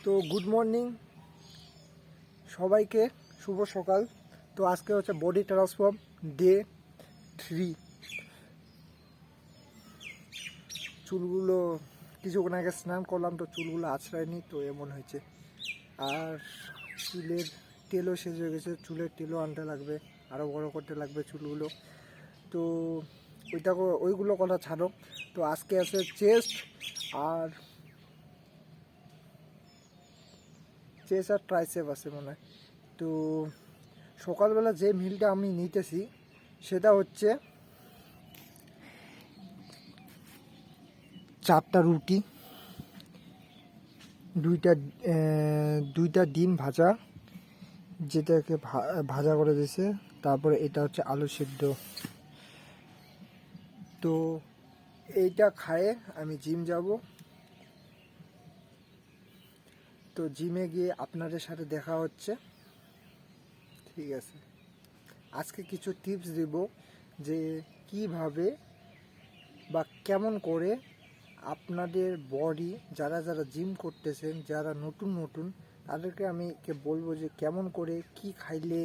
তো good morning সবাইকে, শুভ সকাল। তো আজকে হচ্ছে বডি ট্রান্সফর্ম ডে 3। চুলগুলো কিছুক্ষণ আগে স্নান করলাম, তো চুলগুলো আছড়ায়নি, তো এমন হয়েছে। আর চুলের তেলও শেষ হয়ে গেছে, চুলের তেলও আনতে লাগবে, আরও বড় করতে লাগবে চুলগুলো। তো ওইগুলো কথা ছাড়ো। তো আজকে আছে চেস্ট আর ট্রাইসেপ আছে মনে হয়। তো সকালবেলা যে মিলটা আমি নিতেছি সেটা হচ্ছে 4টা রুটি, দুইটা ডিম ভাজা, যেটাকে ভাজা করে দিয়েছে, তারপরে এটা হচ্ছে আলু সিদ্ধ। তো এইটা খায়ে আমি জিম যাব। তো জিমে গিয়ে আপনাদের সাথে দেখা হচ্ছে, ঠিক আছে? আজকে কিছু টিপস দেব যে কিভাবে বা কেমন করে আপনাদের বডি, যারা জিম করতেছেন, যারা নতুন তাদেরকে আমি বলবো যে কেমন করে কি খাইলে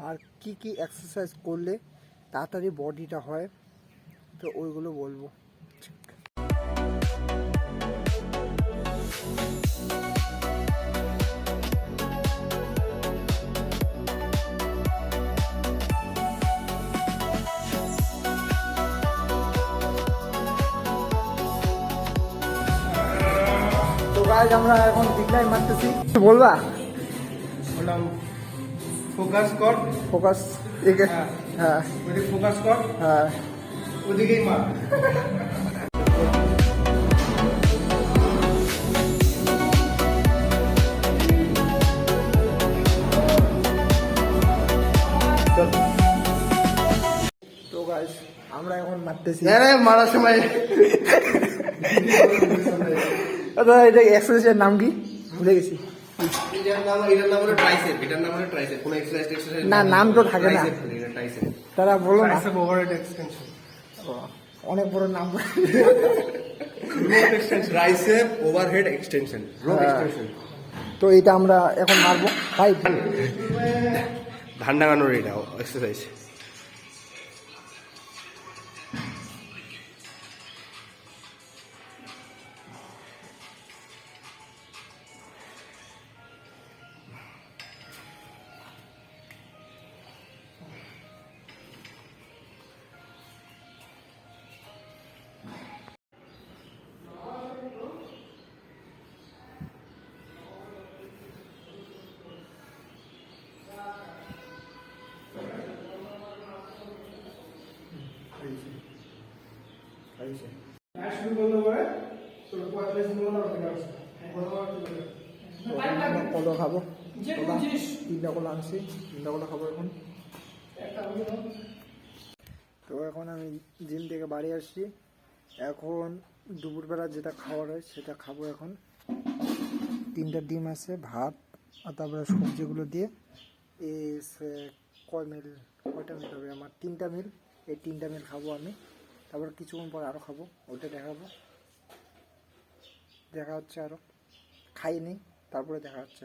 আর কি এক্সারসাইজ করলে তাড়াতাড়ি বডিটা হয়, তো ওইগুলো বলবো। গাইজ আমরা এখন ডিক্লাইন মারতেছি, বলবা? বললাম ফোকাস কর, ফোকাস। হ্যাঁ ফোকাস কর, হ্যাঁ, ওদিকেই মার। তো গাইজ আমরা এখন মারতেছি। মারার সময় আচ্ছা, এটা এক্সারসাইজের নাম কি ভুলে গেছি। না, নাম তো থাকে না, তারা বলো না। অনেক বড় নাম। Tricep overhead extension, rope extension. তো এটা আমরা এখন মারবো ভাই। ধান ডাঙানোর এটা এক্সারসাইজ। কলা খাবো, তিনটা কলা আনছি, তিনটা কলা খাবো এখন। তো এখন আমি জিম থেকে বাড়ি আসছি, এখন দুপুরবেলা যেটা খাওয়ার হয় সেটা খাবো। এখন 3টা ডিম আছে, ভাত, আর তারপরে সবজিগুলো দিয়ে কয়টা মিল হবে আমার? 3টা মিল। এই 3টা মিল খাবো আমি, তারপর কিছুক্ষণ পর আরও খাবো, ওটা দেখা হচ্ছে। আরও খাইনি, তারপরে দেখা হচ্ছে।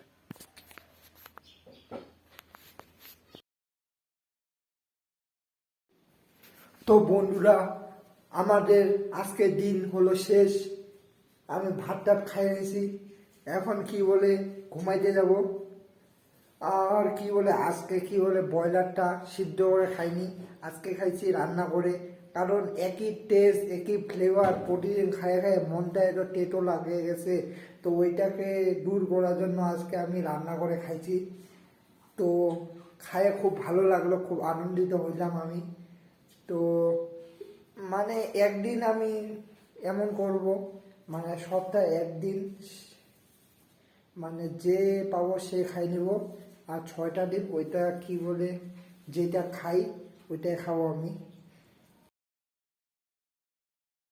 তো বন্ধুরা, আমাদের আজকের দিন হলো শেষ। আমি ভাত খাই নিয়েছি, এখন ঘুমাইতে যাব। আর আজকে ব্রয়লারটা সিদ্ধ করে খাইনি, আজকে খাইছি রান্না করে। কারণ একই টেস্ট, একই ফ্লেভার, প্রতিদিন খাইয়ে মনটা একটু টেটো লাগে গেছে। তো ওইটাকে দূর করার জন্য আজকে আমি রান্না করে খাইছি। তো খাইয়ে খুব ভালো লাগলো, খুব আনন্দিত হইলাম আমি। তো একদিন আমি এমন করব, সপ্তাহে একদিন যে পাবো সে খাই নেব। আর 6টা ডিম, ওইটা যেটা খাই ওইটাই খাবো আমি।